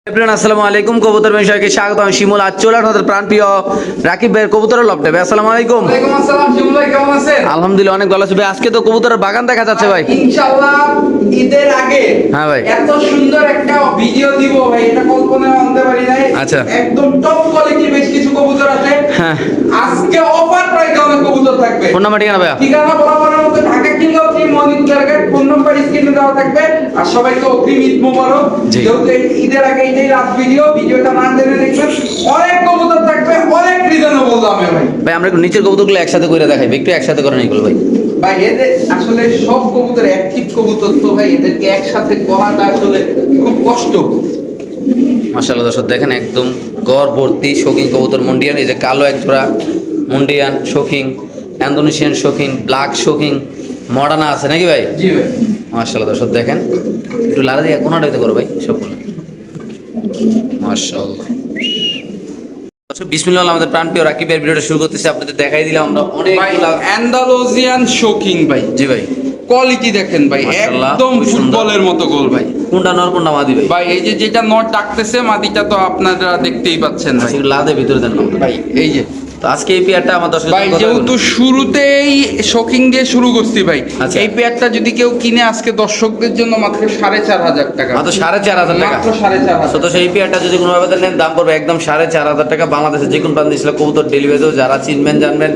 আসসালামু আলাইকুম কবুতর বিষয়কে স্বাগত। আমি শিমুল আজ চলে আপনাদের প্রাণপ্রিয় রাকিব ভাইয়ের কবুতরের লফটে। ভাই আসসালামু আলাইকুম। ওয়ালাইকুম আসসালাম শিমুল ভাই, কেমন আছেন? আলহামদুলিল্লাহ অনেক ভালো আছি ভাই। আজকে তো কবুতরের বাগান দেখা যাচ্ছে ভাই। ইনশাআল্লাহ ঈদের আগে হ্যাঁ ভাই, এত সুন্দর একটা ভিডিও দিব ভাই, এটা কল্পনা আনতে পারি নাই। আচ্ছা, একদম টপ কোয়ালিটির বেশ কিছু কবুতর আছে। হ্যাঁ আজকে অফার প্রাইসে অনেক কবুতর থাকবে। ফোন নাম্বার ঠিকানা ভাইয়া? ঠিকানা বরাবরের মতো Dhaka king of T morning target, phone number স্ক্রিনে দেওয়া থাকবে। আর সবাইকে অগ্রিম ঈদ মোবারক। জি। যেহেতু ঈদের আগে এটাই লাস্ট ভিডিওটা না জেনে দেখবেন। অনেক কবুতর থাকবে, অনেক রিজনেবল দামে ভাই। ভাই আমরা একটু নিচের কবুতরগুলো একসাথে করে দেখাই, একটু একসাথে করেন এগুলো ভাই। ভাই এদের আসলে সব কবুতর অ্যাক্টিভ কবুতর, তো ভাই এদেরকে একসাথে করাটা আসলে খুব কষ্ট। মাশাআল্লাহ দর্শক দেখেন একদম গড় ভর্তি শৌখিন কবুতর মুন্ডিয়ান। এই যে কালো এক জোড়া মুন্ডিয়ান শৌখিন, ইন্দোনেশিয়ান শৌখিন, ব্ল্যাক শৌখিন, মডার্না আছে নাকি ভাই? জি ভাই। মাশাআল্লাহ দর্শক দেখেন একটু লালা দিয়ে কোনাটা হইতে করো ভাই সবগুলো। মাশাআল্লাহ দর্শক বিসমিল্লাহ, আমাদের প্রাণপ্রিয় রাকিবের ভিডিওটা শুরু করতেছি। আপনাদের দেখাই দিলাম আমরা অনেকগুলা। অ্যান্ডালুজিয়ান শৌকিং ভাই। জি ভাই, কোয়ালিটি দেখেন ভাই, মাশাআল্লাহ, একদম খুবই সুন্দর। ফুটবলের মতো গোল ভাই। কোনটা নর কোনটা মাদি ভাই? ভাই এই যে যেটা নট ডাকতেছে, মাদিটা তো আপনারা দেখতেই পাচ্ছেন ভাই। আজকে লাদে ভিতরে দেন না ভাই এই যে তো আজকে এই পেয়ারটা আমার দর্শক ভাই যেহেতু শুরুতেই শৌকিং দিয়ে শুরু করছি ভাই, আচ্ছা। এই পেয়ারটা যদি কেউ কিনে আজকে দর্শকদের জন্য মাত্র 4,500 টাকা। মাত্র 4,500 টাকা। মাত্র 4,500। তো সেই পেয়ারটা যদি কোনো ভাবে নেন দাম পড়বে একদম 4,500 টাকা। বাংলাদেশে যে কোনো প্রান্তে ছিল কবুতর ডেলিভারিতেও যারা চিনবেন জানবেন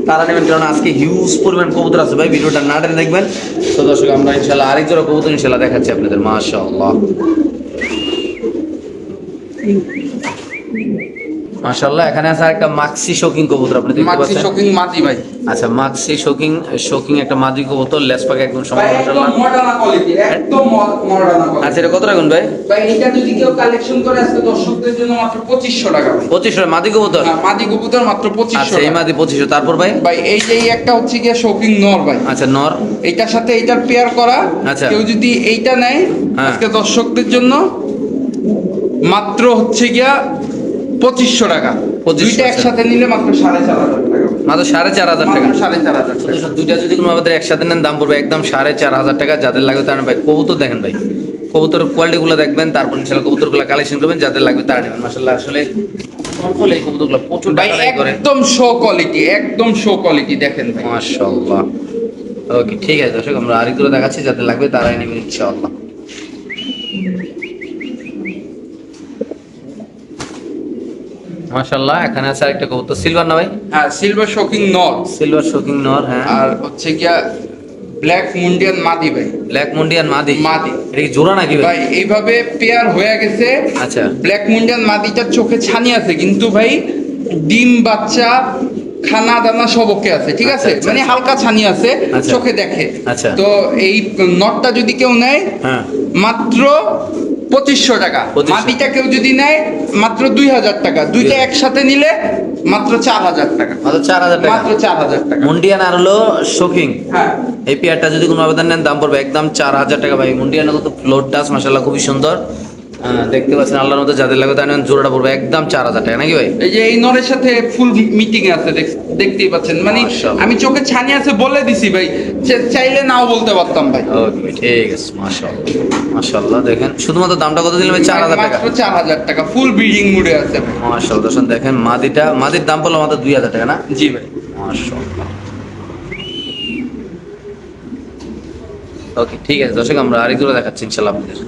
তারা নেবেন, কারণ আজকে হিউজ পরিমাণ কবুতর আছে ভাই। ভিডিওটা না টেনে দেখবেন। তো দর্শক আমরা ইনশাল্লাহ আরেক জোড়া কবুতর ইনশাল্লাহ দেখাচ্ছি আপনাদের। মাশাআল্লাহ মাশাআল্লাহ এখানে আছে একটা মাক্সি শৌকিং কবুতর, আপনি দেখতে মাক্সি পাচ্ছেন। শৌকিং মাদি ভাই। আচ্ছা মাক্সি শৌকিং একটা মাদি কবুতর, লেস পাকে একদম সমান ভাই একদম মাশাআল্লাহ। মডার্ন কোয়ালিটি, একদম মডার্ন কোয়ালিটি। আচ্ছা এটা কত রাখুন ভাই? ভাই এটা যদি কেউ কালেকশন করে আজকে দর্শকদের জন্য মাত্র 2,500 টাকা ভাই। 2500 মাদি কবুতর। হ্যাঁ, মাদি কবুতর মাত্র 2,500 আচ্ছা এই টাকা। মাদি 2500। তারপর ভাই? ভাই এই যে এই একটা হচ্ছে গিয়া শৌকিং নর ভাই। আচ্ছা নর। এইটার সাথে এইটার পেয়ার করা। আচ্ছা। কেউ যদি এইটা নেয় হ্যাঁ। আজকে দর্শকদের জন্য মাত্র হচ্ছে গিয়া 2,500 টাকা। 2500 দুইটা একসাথে নিলে মাত্র 4,500 টাকা। মাত্র 4,500 টাকা। মাত্র 4,500 টাকা। দুইটা যদি কোনো আমাদের একসাথে নেন দাম পড়বে একদম 4,500 টাকা। যাদের লাগবে তারা ভাই কবুতর দেখেন ভাই, কবুতর কোয়ালিটিগুলো দেখবেন, তারপর ইনশাআল্লাহ কবুতরগুলো কালেকশন করবেন। যাদের লাগবে তারা নেবেন। মাশাআল্লাহ আসলে কমফল এই কবুতরগুলো প্রচুর ভাই টাকা করে। একদম শো কোয়ালিটি, একদম শো কোয়ালিটি দেখেন ভাই। মাশাআল্লাহ ওকে ঠিক আছে দর্শক, আমরা আরেকগুলো দেখাচ্ছি, যাদের লাগবে তারাই নেবেন ইনশাআল্লাহ। মাশাআল্লাহ এখানে আছে আরেকটা কবুতর সিলভার না ভাই? হ্যাঁ, সিলভার শৌকিং নর। সিলভার শৌকিং নর, হ্যাঁ। আর হচ্ছে গিয়া ব্ল্যাক মুন্ডিয়ান মাদি ভাই। ব্ল্যাক মুন্ডিয়ান মাদি। মাদি। এটা কি জোড়া নাকি ভাই? ভাই এইভাবে পেয়ার হয়ে গেছে। আচ্ছা। ব্ল্যাক মুন্ডিয়ান মাদিটার চোখে ছানি আছে, কিন্তু ভাই ডিম বাচ্চা খানা দানা সব ওকে আছে, ঠিক আছে? আচ্ছা, মানে হালকা ছানি আছে, আচ্ছা। চোখে দেখে। আচ্ছা। তো এই নটটা যদি কেউ নেয় হ্যাঁ মাত্র 2,500 টাকা। 2500 মাটিটা কেউ যদি নেয় মাত্র 2,000 টাকা। দুইটা একসাথে নিলে মাত্র 4,000 টাকা। মাত্র 4,000 টাকা। মাত্র 4,000 টাকা। মুন্ডিয়ান আর হলো শৌকিং। হ্যাঁ এই পেয়ারটা যদি কোনো আবেদন নেন দাম পড়বে একদম 4,000 টাকা ভাই। মুন্ডিয়ানের কত ফ্লোর টাচ মাশাআল্লাহ খুবই সুন্দর। দেখতে পাচ্ছেন আল্লাহর মতো, যাদের লাগবে তারা নেন। জোড়াটা পড়বে একদম 4,000 টাকা নাকি ভাই? এই যে এই নরের সাথে ফুল মিটিং আছে, দেখতেই পাচ্ছেন। মানে মাশাআল্লাহ। আমি চোখে ছানি আছে বলে দিছি ভাই, চাইলে নাও বলতে পারতাম ভাই। ওকে ঠিক আছে মাশাআল্লাহ। মাশাআল্লাহ দেখেন শুধুমাত্র দামটা কত দিলেন ভাই? 4,000 টাকা। মাত্র 4,000 টাকা, ফুল ব্রিডিং মুডে আছে ভাই। মাশাআল্লাহ দর্শন দেখেন মাদির দাম পড়লো মাত্র 2,000 টাকা না? জি ভাই। মাশাআল্লাহ ওকে ঠিক আছে দর্শক, আমরা আরেকজোড়া দেখাচ্ছি ইনশাআল্লাহ আপনাদের।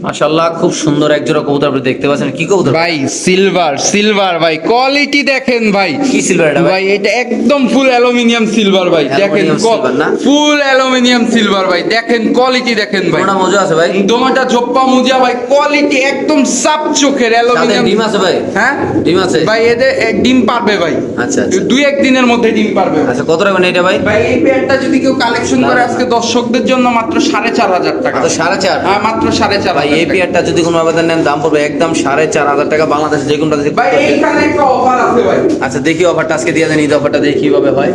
মাশাআল্লাহ খুব সুন্দর একজোড়া কবুতর আপনি দেখতে পাচ্ছেন। কি কবুতর ভাই সিলভার ভাই, কোয়ালিটি দেখেন ভাই। কি সিলভার এটা ভাই? ভাই এটা একদম ফুল অ্যালুমিনিয়াম সিলভার ভাই। দেখেন অ্যালুমিনিয়াম সিলভার না? ফুল অ্যালুমিনিয়াম সিলভার ভাই। দেখেন কোয়ালিটি দেখেন ভাই। কোনটা মজা আছে ভাই? দোনোটা জোপ্পা মুজা ভাই, কোয়ালিটি একদম সাপ চোখের সাথে অ্যালুমিনিয়াম। ডিম আছে ভাই? হ্যাঁ ডিম আছে ভাই, এদের ডিম পারবে ভাই। আচ্ছা আচ্ছা 2-1 দিনের মধ্যে ডিম পারবে ভাই। আচ্ছা কত টাকা এটা ভাই? ভাই এই পেয়ারটা যদি কেউ কালেকশন করে আজকে দর্শকদের জন্য মাত্র 4,500 টাকা। মাত্র 4,500? হ্যাঁ মাত্র 4,500 ভাই এই পেয়ারটা যদি কোনো আবেদন নেন দাম পড়বে একদম 4,500 টাকা। বাংলাদেশে যে কোনো প্রান্তে। ভাই এইখানে একটা অফার আছে ভাই। আচ্ছা দেখি অফারটা আজকে দিয়ে দেন, ঈদ অফারটা দেখি কিভাবে হয়।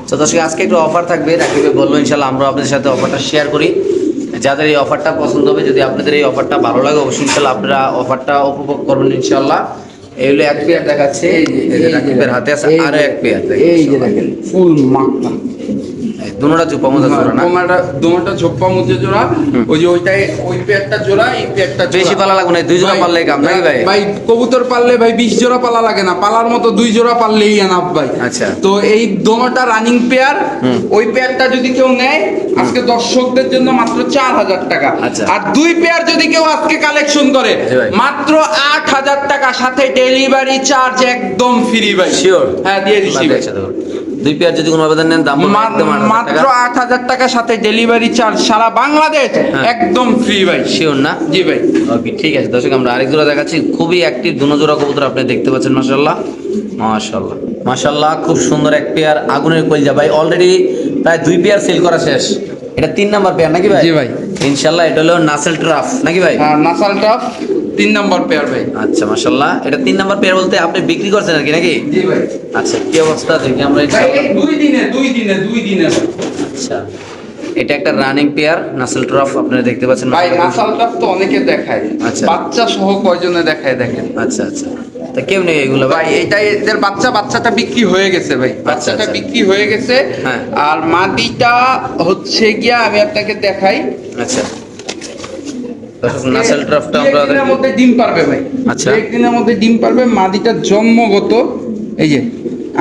তো দর্শক আজকে একটু অফার থাকবে, রাকিবে বললো ইনশাআল্লাহ আমরা আপনাদের সাথে অফারটা শেয়ার করি। যাদের এই অফারটা পছন্দ হবে, যদি আপনাদের এই অফারটা ভালো লাগে অবশ্যই ইনশাআল্লাহ আপনারা অফারটা উপভোগ করবেন ইনশাআল্লাহ। এই হলো এক পেয়ার দেখাচ্ছে, এই যে রাকিবের হাতে আছে আরো এক পেয়ার। এই যে দেখেন ফুল মাখন। দুটোটা চুপা মজা জোড়া না? দোনোটা ঝোপ্পা মুজে জোড়া, ওই যে ওইটাই ওই পেয়ারটা জোড়া, এই পেয়ারটা জোড়া। বেশি পালা লাগবে না, 2 জোড়া পারলেই কাম নাকি ভাই? ভাই কবুতর পাললে ভাই 20 জোড়া পালা লাগে না, পালার মতো 2 জোড়া পাললেই এনাফ ভাই। আচ্ছা। তো এই দোনোটা রানিং পেয়ার, ওই পেয়ারটা যদি কেউ নেয় আজকে দর্শকদের জন্য মাত্র 4000 টাকা। আচ্ছা। আর 2 পেয়ার যদি কেউ আজকে কালেকশন করে জি ভাই। মাত্র 8000 টাকা, সাথে ডেলিভারি চার্জ একদম ফ্রি ভাই। শিওর? হ্যাঁ দিয়ে দিচ্ছি ভাই। 2 পেয়ার যদি কোনো আবেদন নেন দাম পড়বে একদম 8000 মাত্র টাকা। 8000 টাকার সাথে ডেলিভারি চার্জ সারা বাংলাদেশ একদম ফ্রি ভাই। শিওর না? জি ভাই। ওকে ঠিক আছে দর্শক, আমরা আরেক জোড়া দেখাচ্ছি, খুবই অ্যাক্টিভ দুনো জোড়া কবুতর আপনি দেখতে পাচ্ছেন। মাশাআল্লাহ মাশাআল্লাহ মাশাআল্লাহ, খুব সুন্দর এক পেয়ার আগুনের কলিজা ভাই। অলরেডি প্রায় 2 পেয়ার সেল করা শেষ, এটা 3 নাম্বার পেয়ার নাকি ভাই? জি ভাই। ইনশাআল্লাহ এটা হলো নাসেল ট্রাফ নাকি ভাই? নাসাল টাফ 3 নম্বর পেয়ার ভাই। আচ্ছা মাশাআল্লাহ, এটা 3 নাম্বার পেয়ার বলতে আপনি বিক্রি করছেন আর কি নাকি? জি ভাই। আচ্ছা কি অবস্থা দেখি আমরা এটা। ভাই এই 2 দিনে আচ্ছা, এটা একটা রানিং পেয়ার নাসেল ট্রাফ আপনারা দেখতে পাচ্ছেন। ভাই নাসাল টাফ তো অনেকে দেখায়, আচ্ছা। বাচ্চা সহ কয়জনে দেখায় দেখেন। আচ্ছা আচ্ছা, তা কেমনে এগুলো ভাই? ভাই এইটাই এদের বাচ্চাটা বিক্রি হয়ে গেছে ভাই, বাচ্চাটা আচ্ছা। বিক্রি হয়ে গেছে। হ্যাঁ। আর মাদিটা হচ্ছে গিয়া আমি আপনাকে দেখাই, আচ্ছা দর্শক, নাসেল ট্রাফটা আমরা একদিনের মধ্যে ডিম পারবে ভাই। আচ্ছা। একদিনের মধ্যে ডিম পারবে। মাদিটা জন্মগত এই যে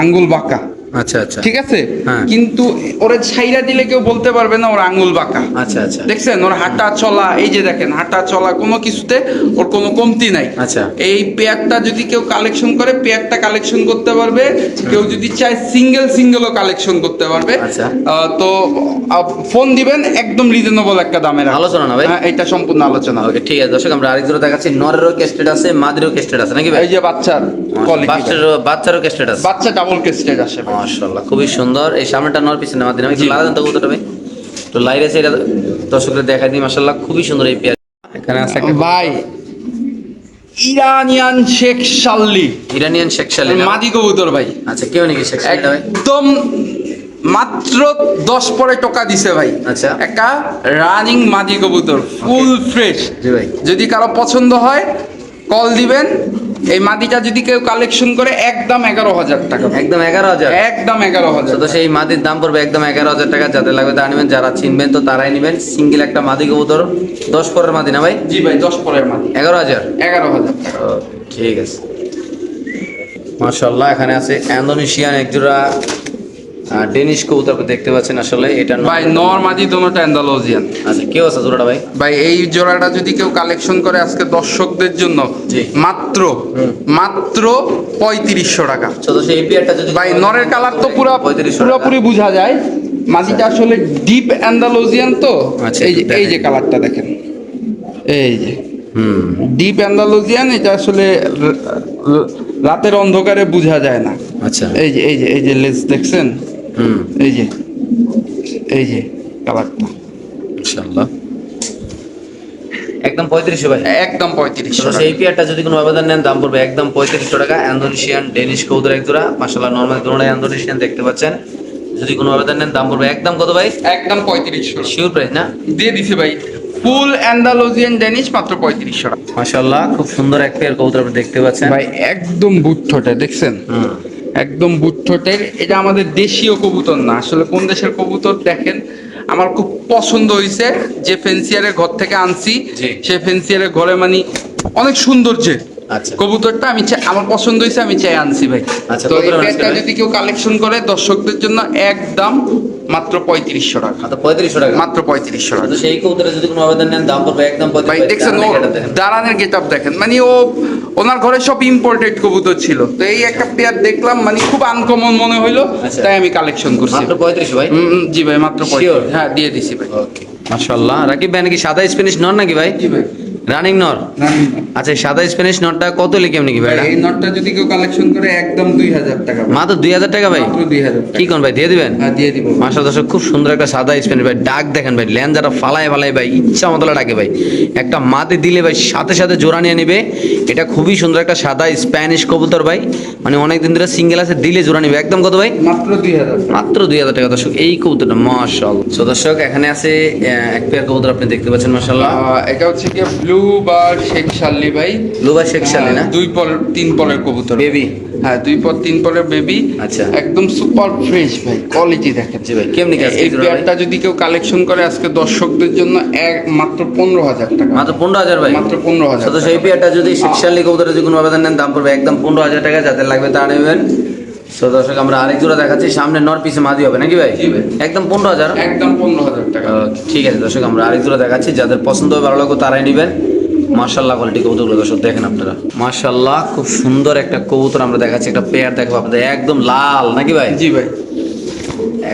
আঙ্গুল বাঁকা, আচ্ছা আচ্ছা ঠিক আছে, হ্যাঁ। কিন্তু ওরে ছাইরা দিলে কেউ বলতে পারবে না ওর আঙ্গুল বাঁকা। আচ্ছা আচ্ছা দেখছেন ওর হাঁটা চলা, এই যে দেখেন হাঁটা চলা কোনো কিছুতে ওর কোনো কমতি নাই। আচ্ছা। এই পেয়ারটা যদি কেউ কালেকশন করে, পেয়ারটা কালেকশন করতে পারবে। কেউ যদি চায় সিঙ্গেলও কালেকশন করতে পারবে। আচ্ছা। তো ফোন দিবেন, একদম রিজনেবল একটা দামে রাখবো। আলোচনা না ভাই? হ্যাঁ, এটা সম্পূর্ণ আলোচনা। ওকে ঠিক আছে দর্শক, আমরা আরেক জোড়া দেখাচ্ছি। নরেরও কেস্টেড আছে, মাদিরও কেস্টেড আছে নাকি ভাই? এই যে বাচ্চার কোয়ালিটি, বাচ্চারও কেস্টেড আছে। বাচ্চা ডাবল কেস্টেড আসে ভাই। মাশাআল্লাহ খুবই সুন্দর। এই সামনেটা নর, পিছনে মাদির। আমি একটু জি। লাগান তো কবুতরটা ভাই, তো লাইরে আছে এটা দর্শকদের দেখাই দিই। মাশাআল্লাহ খুবই সুন্দর এই পেয়ার। এখানে আছে একটা ভাই ইরানিয়ান শেখ শাল্লি, ইরানিয়ান শেখ শালি না? মাদি কবুতর ভাই। আচ্ছা কেউ নাকি শেখ শালিটা ভাই? একদম মাত্র 10 পরে টাকা দিছে ভাই। আচ্ছা। একটা রানিং মাদি কবুতর ফুল ফ্রেশ। জি ভাই। যদি কারো পছন্দ হয় কল দিবেন। এই মাদিটা যদি কেউ কালেকশন করে একদম 11,000 টাকা, একদম 11,000? একদম 11,000। তো সেই মাদির দাম পড়বে একদম 11,000 টাকা। যাদের লাগবে তারা নেবেন, যারা চিনবেন তো তারাই নেবেন। সিঙ্গেল একটা মাদি কবুতর, 10 পরের মাদি না ভাই? জি ভাই, 10 পরের মাদি 11,000? 11,000 টাকা। ও, ঠিক আছে মাশাআল্লাহ। এখানে আছে ইন্দোনেশিয়ান একজোড়া ডেনিশ কবুতর আপনি দেখতে পাচ্ছেন। আসলে এটা ভাই নর মাদি দুটোটা অ্যান্ডালোজিয়ান। আচ্ছা কেউ আছে জোড়াটা ভাই? ভাই এই জোড়াটা যদি কেউ কালেকশন করে আজকে দর্শকদের জন্য জি। মাত্র 3500 টাকা। তো সেই পেয়ারটা যদি ভাই নরের কালার তো পুরো 3500 পুরোপুরি বোঝা যায়। মাদিটা আসলে ডিপ অ্যান্ডালোজিয়ান তো। আচ্ছা, এই যে একটু এই যে দেখেন। কালারটা দেখেন, এই যে হুম ডিপ অ্যান্ডালোজিয়ান। এটা আসলে রাতের অন্ধকারে বোঝা যায় না। আচ্ছা এই যে লেজ দেখছেন, হুম এই যে কালারটা ইনশাআল্লাহ একদম 3500 ভাই? একদম 3500 তো টাকা। সেই পেয়ারটা যদি কোনো আবেদন নেন দাম পড়বে একদম 3500 টাকা। ইন্দোনেশিয়ান ডেনিশ কবুতর এক জোড়া। মাশাআল্লাহ নরমাল দুটোটাই ইন্দোনেশিয়ান দেখতে পাচ্ছেন। যদি কোনো আবেদন নেন দাম পড়বে একদম কত ভাই? একদম 3500 শিওর প্রাইস না? দিয়ে দিছি ভাই। ফুল অ্যান্ডালোজিয়ান ডেনিশ মাত্র 3500 টাকা। মাশাআল্লাহ খুব সুন্দর এক পেয়ার কবুতর আপনি দেখতে পাচ্ছেন। ভাই একদম বুট ঠোঁটে দেখছেন, হুম একদম বুট ঠোঁটের। এটা আমাদের দেশীয় কবুতর না, আসলে কোন দেশের কবুতর দেখেন। আমার খুব পছন্দ হয়েছে যে ফেন্সিয়ারের ঘর থেকে আনছি, জি। সে ফেন্সিয়ারের ঘরে মানে অনেক সুন্দর যে আচ্ছা কবুতরটা আমি আমার পছন্দ হয়েছে, আমি চাই আনছি ভাই। আচ্ছা, তো কত এই করে পেয়ারটা আনছেন ভাই? যদি কেউ কালেকশন করে দর্শকদের জন্য একদম মাত্র 3500 টাকা, তো 3500 টাকা মাত্র 3500 টাকা। তো সেই কবুতরে যদি কোনো আবেদন নেন দাম পড়বে একদম ভাই 3500 দেখছেন ও দাঁড়ানের গেট আপ দেখেন, মানে ওনার ঘরে সব ইম্পোর্টেড কবুতর ছিল। তো এই একটা পেয়ার দেখলাম, মানে খুব আনকমন মনে হইলো, আচ্ছা। তাই আমি কালেকশন করছি। মাত্র 3500 ভাই? জি ভাই মাত্র Sure? 3500। হ্যাঁ দিয়ে দিছি ভাই। ওকে মাশাআল্লাহ। রাকিব ভাই নাকি সাদা স্প্যানিশ নর নাকি ভাই? জি ভাই। রানিং নর? আচ্ছা এই সাদা স্প্যানিশ নরটা কত হলে কেমনি কি ভাই এটা? এই নটটা যদি কেউ কালেকশন করে একদম 2000 টাকা ভাই। মাত্র 2000 টাকা ভাই? মাত্র 2000 টাকা। কি কোন ভাই দিয়ে দিবেন? হ্যাঁ দিয়ে দিব। মাশাআল্লাহ দর্শক খুব সুন্দর একটা সাদা স্প্যানিশ ভাই। ডাক দেখেন ভাই, লেন্সাটা ফালায় ভাই ইচ্ছা মতো ডাকে ভাই। একটা মাতে দিলে ভাই সাথে সাথে জোড়া নিয়ে নেবে। এটা খুবই সুন্দর একটা সাদা স্প্যানিশ কবুতর ভাই, মানে অনেকদিন ধরে সিঙ্গেল আছে, দিলে জোড়া নিবে একদম। কত ভাই? মাত্র 2000। মাত্র 2000 টাকা দর্শক এই কবুতরটা। মাশাআল্লাহ। তো দর্শক এখানে আছে এক পেয়ার কবুতর আপনি দেখতে পাচ্ছেন। মাশাআল্লাহ এটা হচ্ছে কি ব্লু বার শেখ শাল্লি ভাই। লুবা শেখ শালি না? 2 পল 3 পলের কবুতর। বেবি? হ্যাঁ 2 পর 3 পরের বেবি। আচ্ছা। একদম সুপার ফ্রেশ ভাই, কোয়ালিটি দেখেন। জি ভাই, কেমনি কাজ এই পেয়ারটা যদি কেউ কালেকশন করে আজকে দর্শকদের জন্য মাত্র 15,000 টাকা। মাত্র 15,000 ভাই, মাত্র 15,000 তো সেই পেয়ারটা যদি শিক্ষালী কবুতরের যে কোনো আবেদন নেন দাম পড়বে একদম 15,000 টাকা, যাদের লাগবে তারা নেবেন। তো দর্শক আমরা আরেক জোড়া দেখাচ্ছি, সামনে নর পিছে মাদি হবে নাকি ভাই? জি ভাই। একদম 15,000। একদম 15,000 টাকা। ঠিক আছে দর্শক, আমরা আরেক জোড়া দেখাচ্ছি, যাদের পছন্দ হবে ভালো লাগবে তারাই নেবেন। মাশাআল্লাহ কোয়ালিটি কবুতরগুলো দর্শক দেখেন আপনারা, মাশাআল্লাহ খুব সুন্দর একটা কবুতর আমরা দেখাচ্ছি, একটা পেয়ার দেখো আপনাদের, একদম লাল নাকি ভাই? জি ভাই,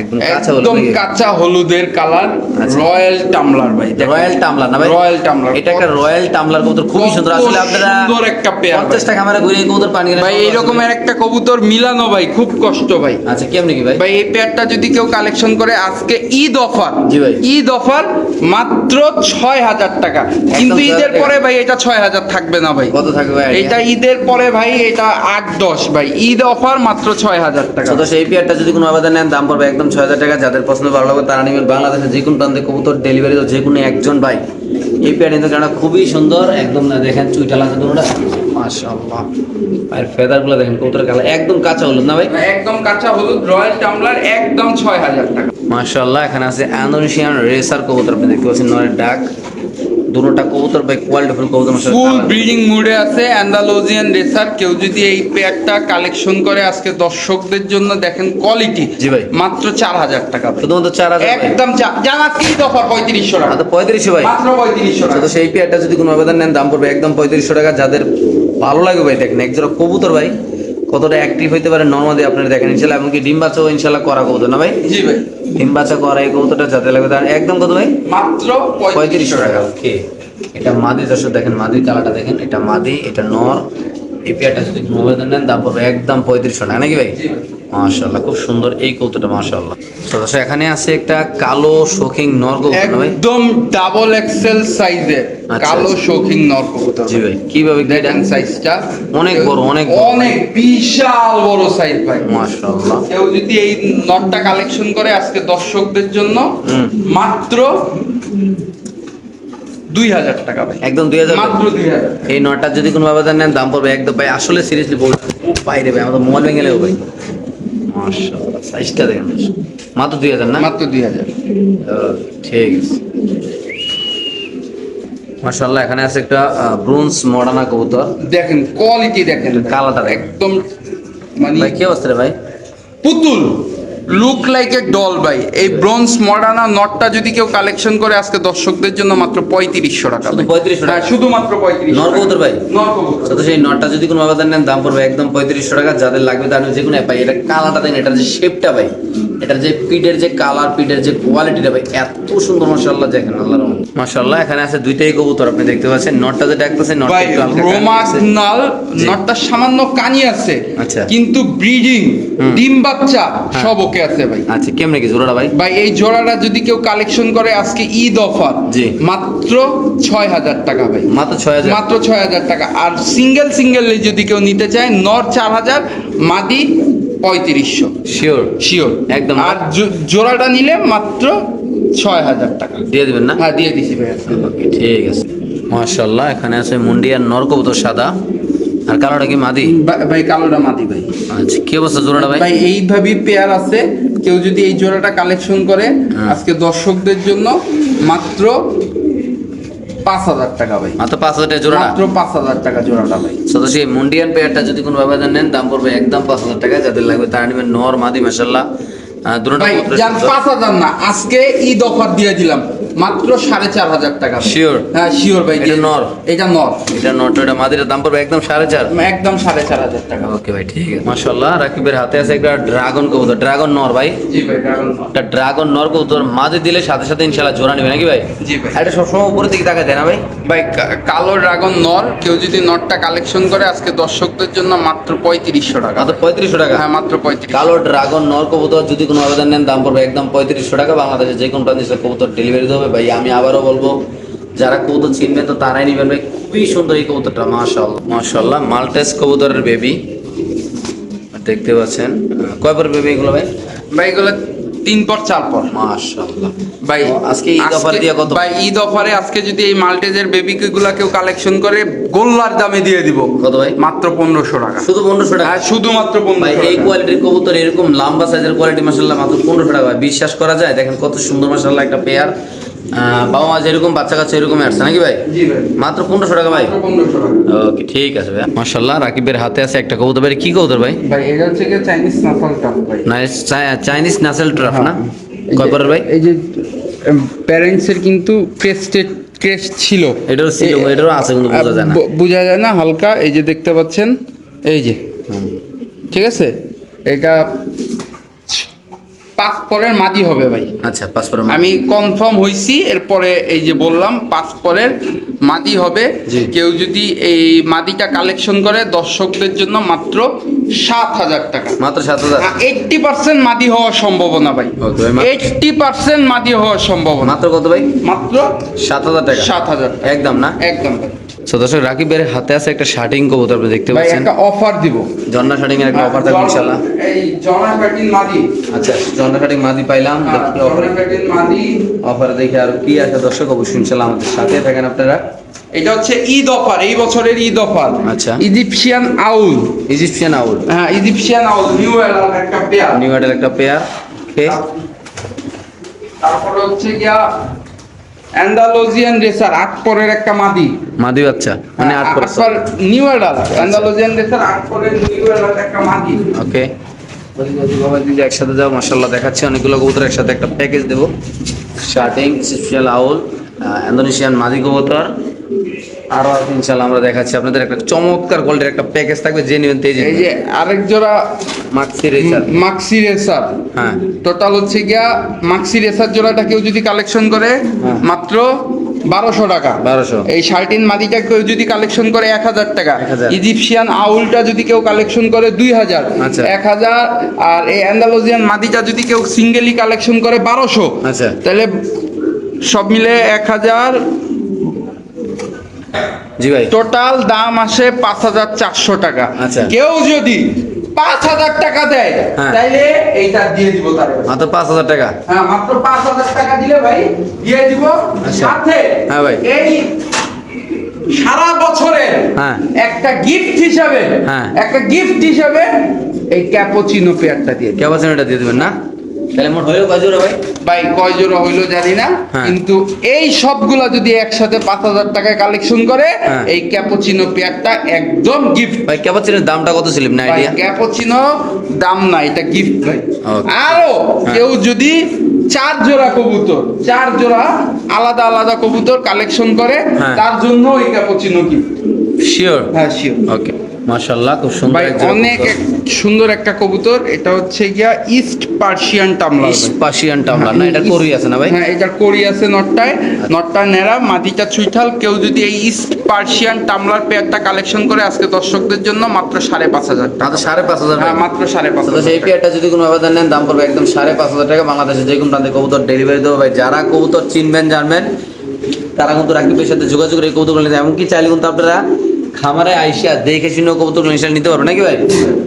একদম কাঁচা হলুদ একদম নাকি? কাঁচা হলুদের কালার, আচ্ছা। রয়্যাল টামলার ভাই। রয়্যাল টামলার না ভাই? রয়্যাল টামলার, এটা একটা রয়্যাল টামলার কবুতর, খুবই সুন্দর। আসলে আপনারা সুন্দর একটা পেয়ার 50 টাকা আমরা ঘুরে এই কবুতর পানি কিনে ভাই। এই রকমের একটা কবুতর মিলানো ভাই খুব কষ্ট ভাই। আচ্ছা কেমনি কি ভাই? ভাই এই পেয়ারটা যদি কেউ কালেকশন করে আজকে ঈদ অফার, জি ভাই। ঈদ অফার মাত্র 6,000 টাকা। কিন্তু 6,000 ঈদের টাকা। পরে ভাই এটা 6,000 থাকবে না ভাই। কত থাকবে ভাই? এটা ঈদের পরে ভাই এটা 8-10 ভাই। ঈদ অফার মাত্র 6,000 টাকা। তো সেই পেয়ারটা যদি কোনো আবেদন নেন দাম পড়বে একদম 6,000 টাকা, যাদের পছন্দ ভালো লাগবে তারা নেবেন। বাংলাদেশের যে কোনো প্রান্তে কবুতর ডেলিভারি তো যে কোনো একজন ভাই এই পেয়ার নিতে, কারণ খুবই সুন্দর একদম। না দেখেন চুইটা লাগছে দুটোটা, মাশাআল্লাহ। আর ফেদারগুলো দেখেন, কবুতরের কালার একদম কাঁচা হলুদ না ভাই? একদম কাঁচা হলুদ, রয়্যাল টামলার, একদম 6,000 টাকা। মাশাআল্লাহ। এখানে আছে ইন্দোনেশিয়ান রেসার কবুতর, আপনি দেখতে পাচ্ছেন নরের ডাক, দুটোটা কবুতর ভাই কোয়ালিটিফুল কবুতর, ফুল ব্রিডিং মুডে আছে অ্যান্ডালুজিয়ান রেসার। কেউ যদি এই পেয়ারটা কালেকশন করে আজকে দর্শকদের জন্য দেখেন কোয়ালিটি, জি ভাই, মাত্র 4,000 টাকা ভাই। শুধুমাত্র 4,000 একদম জানা কি দফা 3500 টাকা। তো 3500 ভাই, মাত্র 3500 টাকা। তো সেই পেয়ারটা যদি কোনো আবেদন নেন দাম পড়বে একদম 3500 টাকা। যাদের ভালো লাগবে ভাই দেখেন একজোড়া কবুতর ভাই কতটা অ্যাক্টিভ হইতে পারে নর্মালি আপনারা দেখেন ইনশাআল্লাহ। এমনকি ডিম বাচ্চাও ইনশাআল্লাহ করা কবুতর না ভাই? জি ভাই, ডিম বাচ্চা করা এই কবুতরটা যাদের লাগবে তার একদম কত ভাই? মাত্র 3500 টাকা। ওকে, এটা মাদি দর্শক দেখেন, মাদির কালারটা দেখেন, এটা মাদি এটা নর। এই পেয়ারটা যদি কোনো আবেদন নেন দাম পড়বে একদম 3500 টাকা নাকি ভাই? মাশাআল্লাহ খুব সুন্দর এই কবুতরটা, মাশাআল্লাহ। তো দর্শক এখানে আছে একটা কালো শৌখিন নর কবুতর না ভাই? একদম ডাবল এক্সেল সাইজের আচ্ছা, কালো আচ্ছা। শৌখিন নর কবুতর। জি ভাই, কিভাবে দেখেন সাইজটা অনেক বড়, অনেক বড়। অনেক বিশাল বড় সাইজ ভাই। মাশাআল্লাহ। কেউ যদি এই নটটা কালেকশন করে আজকে দর্শকদের জন্য মাত্র 2,000 টাকা ভাই। একদম 2,000 মাত্র 2,000। এই নটা যদি কোনো আবেদন নেন দাম পড়বে একদম ভাই, আসলে সিরিয়াসলি বলছি বাইরে ভাই, আমাদের মোবাইল ভেঙে গেলেও ভাই। মাশাআল্লাহ সাইজটা দেখেন, মাত্র 2,000 না? মাত্র 2,000। ঠিক আছে। মাশাআল্লাহ এখানে আছে একটা ব্রোঞ্জ মডার্না কবুতর, দেখেন কোয়ালিটি দেখেন, কালারটা দেখেন। একদম মানে ভাই কি অবস্থা রে ভাই? পুতুল, লুক লাইক এ ডল ভাই। এই ব্রোঞ্জ মডার্না নটটা যদি কেউ কালেকশন করে আজকে দর্শকদের জন্য মাত্র 3500 টাকা শুধু ভাই। 3500 টাকা? হ্যাঁ, শুধুমাত্র 3500 নর কবুতর ভাই? নর কবুতর। তো সেই নটটা যদি কোনো আবেদন নেন দাম পড়বে একদম 3500 টাকা। যাদের লাগবে তার যে কোনো ভাই, এটা কালারটা দেখেন, এটার যে শেপটা ভাই, এটার যে পিডের যে কালার, পিডের যে কোয়ালিটিটা ভাই এত সুন্দর, মাশাআল্লাহ দেখেন আল্লাহর রহমত। মাশাআল্লাহ এখানে আছে দুইটাই কবুতর, আপনি দেখতে পাচ্ছেন। নটটা যে ডাকতেছে নটটা ভাই একটু হালকা কানি আছে। রোমাগনাল জি। নটটা সামান্য কানি আছে, আচ্ছা। কিন্তু ব্রিডিং ডিম বাচ্চা সব ওকে আছে ভাই। আচ্ছা কেমনে কি জোড়াটা ভাই? ভাই এই জোড়াটা যদি কেউ কালেকশন করে আজকে ঈদ অফার, জি। মাত্র 6,000 টাকা ভাই। মাত্র 6,000? মাত্র 6,000 টাকা। আর সিঙ্গেল সিঙ্গেল যদি কেউ নিতে চায়, নর 4,000, মাদি 3500 শিওর? শিওর একদম। আর জোড়াটা নিলে মাত্র 6,000 টাকা দিয়ে দিবেন না? হ্যাঁ, দিয়ে দিছি ভাই। ওকে, ঠিক আছে। মাশাআল্লাহ এখানে আছে মুন্ডিয়ার নর কবুতর সাদা, আর কালোটা কি মাদি? ভাই কালোটা মাদি ভাই। আচ্ছা কি অবস্থা জোড়াটা ভাই? ভাই এইভাবেই পেয়ার আছে। কেউ যদি এই জোড়াটা কালেকশন করে আজকে দর্শকদের জন্য মাত্র 5,000 টাকা ভাই। মাত্র 5,000 টাকা জোড়াটা? মাত্র 5,000 টাকা জোড়াটা ভাই। তো সেই মুন্ডিয়ান পেয়ারটা যদি কোনো আবেদন নেন দাম পড়বে একদম 5,000 টাকা। যাদের লাগবে তারা নেবেন নর মাদি, মাশাআল্লাহ দুটোটা ভাই কবুতর যান 5,000 না, আজকে ঈদ অফার দিয়ে দিলাম মাত্র 4,500 টাকা। শিওর? হ্যাঁ শিওর ভাই। এটা নর? এটা নর। এটা নরটা, এটা মাদির দাম পড়বে একদম 4,500? একদম 4,500 টাকা। ওকে ভাই ঠিক আছে। মাশাআল্লাহ রাকিবের হাতে আছে একটা ড্রাগন কবুতর, ড্রাগন নর ভাই। জি ভাই ড্রাগন নর। একটা ড্রাগন নর কবুতর মাদি দিলে সাথে সাথে ইনশাআল্লাহ জোড়া নেবে নাকি ভাই? জি ভাই। এটা সবসময় উপরের দিকে তাকায় দেয় না ভাই? ভাই কালো ড্রাগন নর, কেউ যদি নরটা কালেকশন করে আজকে দর্শকদের জন্য মাত্র 3500 টাকা। মাত্র 3500 টাকা? হ্যাঁ মাত্র 3500। কালো ড্রাগন নর কবুতর যদি কোনো আবেদন নেন দাম পড়বে একদম 3500 টাকা। বাংলাদেশে যে কোনো প্রান্তে কবুতর ডেলিভারি দেবে ভাই। আমি আবারও বলবো যারা কবুতর চিনবেন তো তারাই নেবেন ভাই, খুবই সুন্দর এই কবুতরটা, মাশাআল্লাহ মাশাআল্লাহ। মাল্টেস কবুতরের বেবি দেখতে পাচ্ছেন। কয় পর বেবি এগুলো ভাই? ভাই এগুলো 3 পর 4 পর। মাশাআল্লাহ ভাই আজকে ঈদ অফার দিয়ে কত? ভাই ঈদ অফারে আজকে যদি এই মাল্টেজের বেবি গুলা কেউ কালেকশন করে গোল্লার দামে দিয়ে দিব। কত ভাই? মাত্র 1500 টাকা। শুধু 1500 টাকা? হ্যাঁ, শুধুমাত্র ভাই 1500 এই টাকা। কোয়ালিটির কবুতর, এরকম লম্বা সাইজের কোয়ালিটি মাশাআল্লাহ মাত্র 1500 টাকা। ভাই বিশ্বাস করা যায়? দেখেন কত সুন্দর মাশাআল্লাহ একটা পেয়ার। বাবা মা যেরকম বাচ্চা কাচ্চা এরকম আসছে নাকি ভাই? জি ভাই, মাত্র 1500 টাকা ভাই? মাত্র 1500 টাকা। ওকে ঠিক আছে ভাই। মাশাআল্লাহ রাকিবের হাতে আছে একটা কবুতর। ভাই কি কবুতর ভাই? ভাই এটা হচ্ছে কি চাইনিজ নাসল টাপ ভাই। নাইস চাইনিজ নাসেল ট্রাফ না? এই কয় যে- পরের ভাই? এই যে প্যারেন্টসের কিন্তু ক্রেস্ট ছিল, এটারও ছিল, এটারও আছে কিন্তু বোঝা যায় না। বোঝা যায় না হালকা। এই যে দেখতে পাচ্ছেন, এই যে ঠিক আছে, এটা 5 পরের মাদি হবে ভাই। আচ্ছা 5 পরের আমি কনফার্ম হইছি, এরপরে এই যে বললাম 5 পরের মাদি হবে। জি। কেউ যদি এই মাদিটা কালেকশন করে দর্শকদের জন্য মাত্র 7000 টাকা। মাত্র 7000? 80% মাদি হওয়ার সম্ভাবনা ভাই। Okay, ভাই। 80% মাদি হওয়ার সম্ভাবনা। মাত্র কত ভাই? মাত্র 7000 টাকা? 7000 একদম না? একদম ভাই। তো দর্শক রাকিবের হাতে আছে একটা শার্টিং কবুতর, আপনি দেখতে ভাই পাচ্ছেন। একটা অফার দিব, জন্না শার্টিং এর একটা অফার থাকবে ইনশাআল্লাহ। এই জনা প্যাটিন মাদি। আচ্ছা জন্না শার্টিং মাদি পাইলাম। দেখি জনা প্যাটিন মাদি অফারে দেখি আর কি আছে দর্শক, অবশ্যই ইনশাআল্লাহ আমাদের সাথে থাকেন আপনারা। এটা হচ্ছে ঈদ অফার, এই বছরের ঈদ অফার। আচ্ছা। ইজিপশিয়ান আউল। ইজিপশিয়ান আউল? হ্যাঁ, ইজিপশিয়ান আউল নিউ এরার একটা পেয়ার। নিউ এডের একটা পেয়ার। ওকে। তারপর হচ্ছে গিয়া অ্যান্ডালুজিয়ান রেসার 8 পরের একটা মাদি। মাদি বাচ্চা মানে 8 পর? নিউ এরার অ্যান্ডালুজিয়ান রেসার 8 পরের নিউ এরার একটা মাদি। ওকে। বাবা যদি একসাথে যাও মাশাআল্লাহ দেখাচ্ছি অনেকগুলো কবুতর একসাথে একটা প্যাকেজ দেবো। শার্টিং, স্পেশাল আউল, ইন্দোনেশিয়ান মাদি কবুতর, আরো ইনশাআল্লাহ আমরা দেখাচ্ছি আপনাদের একটা চমৎকার কোয়ালিটির একটা প্যাকেজ থাকবে, যে নেবেন তেজি। এই যে আরেক জোড়া মাক্সি রেসার। মাক্সি রেসার। হ্যাঁ টোটাল হচ্ছে গিয়া মাক্সি রেসার জোড়াটা কেউ যদি কালেকশন করে হ্যাঁ। মাত্র 1200 টাকা। 1200। এই শার্টিন মাদিটা কেউ যদি কালেকশন করে 1000 টাকা। 1000। ইজিপশিয়ান আউলটা যদি কেউ কালেকশন করে 2000। আচ্ছা। 1000। আর এই অ্যান্ডালুজিয়ান মাদিটা যদি কেউ সিঙ্গেলি কালেকশন করে 1200। আচ্ছা। তাহলে সব মিলে 1000। জি ভাই। টোটাল দাম আসে 5400 টাকা। আচ্ছা। কেউ যদি 5000 টাকা দেয় হ্যাঁ। তাইলে এইটা দিয়ে দিব তারে। মাত্র 5000 টাকা? হ্যাঁ, মাত্র 5000 টাকা দিলে ভাই দিয়ে দিব। আচ্ছা। সাথে হ্যাঁ ভাই। এই সারা বছরের হ্যাঁ। একটা গিফট হিসাবে, হ্যাঁ। একটা গিফট হিসাবে এই ক্যাপুচিনো পেয়ারটা দিয়ে দিই। কেমন এটা দিয়ে দেবেন না? তাহলে মোট হইলো কয় জোড়া ভাই? ভাই কয় জোড়া হইলো জানি না, হ্যাঁ। কিন্তু এই সবগুলা যদি একসাথে 5000 টাকায় কালেকশন করে হ্যাঁ। এই ক্যাপুচিনো পেয়ারটা একদম গিফট। ভাই ক্যাপাচিনোর দামটা কত ছিল না আইডিয়া? ক্যাপুচিনো দাম না, এটা গিফট ভাই। Okay. আরো হ্যাঁ। কেউ যদি 4 জোড়া কবুতর, 4 জোড়া আলাদা আলাদা কবুতর কালেকশন করে হ্যাঁ। তার জন্য এই ক্যাপুচিনো গিফট। শিওর? হ্যাঁ শিওর। ওকে মাশাআল্লাহ খুব সুন্দর ভাই এক জোড়া অনেক কবুতর। সুন্দর একটা কবুতর। এটা হচ্ছে গিয়া ইস্ট পার্সিয়ান টামলার। পার্সিয়ান টামলার না? এটা কোরি আছে না ভাই? হ্যাঁ, এটা কোরি আছে নটটায়। নটটা নেড়া, মাটিটা ছুইঠাল। কেউ যদি এই ইস্ট পার্সিয়ান টামলার পেয়ারটা কালেকশন করে আজকে দর্শকদের জন্য মাত্র 5500 টাকা। মাত্র 5500? হ্যাঁ, মাত্র তো 5500 সেই টাকা। পেয়ারটা যদি কোনো আবেদন নেন দাম পড়বে একদম 5500 টাকা। বাংলাদেশে যে কোনো প্রান্তে কবুতর ডেলিভারি দেবো ভাই। যারা কবুতর চিনবেন জানবেন তারা কিন্তু রাকিবের সাথে যোগাযোগ করে এই কবুতরগুলো নিতে, এমনকি চাইলে কিন্তু আপনারা খামারে আইসা দেখে শুনে কবুতর ইনশাআল্লাহ নিতে পারবেন নাকি ভাই?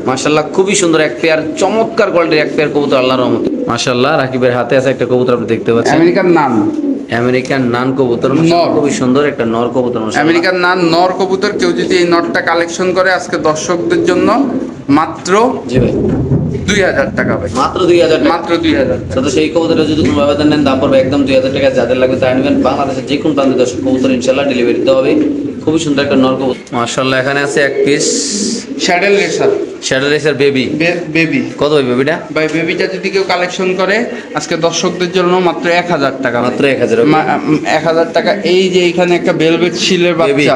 মাশাআল্লাহ খুবই সুন্দর এক পেয়ার, চমৎকার কোয়ালিটির এক পেয়ার কবুতর আল্লাহর রহমতে। মাশাআল্লাহ রাকিবের হাতে আছে একটা কবুতর, আপনি দেখতে পাচ্ছেন আমেরিকান নান। আমেরিকান নান কবুতর, নর। খুবই সুন্দর একটা নর কবুতর মাশাআল্লাহ। আমেরিকান নান নর কবুতর কেউ যদি এই নটটা কালেকশন করে আজকে দর্শকদের জন্য মাত্র জি ভাই 2000 টাকা ভাই। মাত্র 2000 টাকা? মাত্র 2000 টাকা। তো সেই কবুতরটা যদি কোনো আবেদন নেন দাম পড়বে একদম 2000 টাকা। যাদের লাগবে তাই নেবেন। বাংলাদেশের যে কোনো প্রান্তে দর্শক কবুতর ইনশাআল্লাহ ডেলিভারি দিতে হবে। খুবই সুন্দর একটা নর কবুতর মাশাআল্লাহ। এখানে আছে এক পিস শ্যাডেল racer shadow racer baby. Baby. কত ভাই বেবিটা? ভাই বেবিটা যদি কেউ কালেকশন করে আজকে দর্শকদের জন্য মাত্র 1000 টাকা। মাত্র 1000? 1000 টাকা। এই যে এখানে একটা ভেলভেট শিলের বাচ্চা,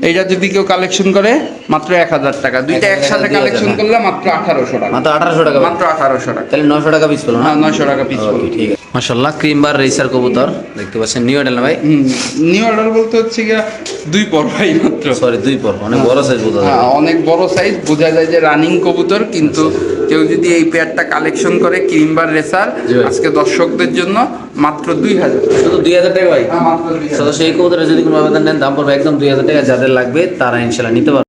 এইটা যদি কেউ কালেকশন করে মাত্র 1000 টাকা। দুইটা 1000 একসাথে 2000 কালেকশন টাকা। করলে মাত্র 1800 টাকা। মাত্র 1800 টাকা? মাত্র 1800 টাকা। তাহলে 900 টাকা পিস পেলো না? হ্যাঁ, 900 টাকা পিস। ওকে ঠিক আছে মাশাআল্লাহ। ক্রিমবার রেসার কবুতর দেখতে পাচ্ছেন, নিউ মডেল না ভাই? নিউ অর্ডার বলতে হচ্ছে গিয়া 2 পর ভাই মাত্র। সরি 2 পর, অনেক বড় সাইজ বোঝা যায়। হ্যাঁ, অনেক বড় সাইজ, বোঝা যায় যে রানিং কবুতর। কিন্তু কেউ যদি এই পেয়ারটা কালেকশন করে ক্রিমবার রেসার জি ভাই। আজকে দর্শকদের জন্য মাত্র 2000 টাকা। শুধু 2000 টাকা ভাই? হ্যাঁ, মাত্র 2000 তো সেই কবুতরে যদি কোনো আবেদন নেন দাম পড়বে একদম 2000 টাকা। যাদের লাগবে তারা ইনশাআল্লাহ নিতে পারবে।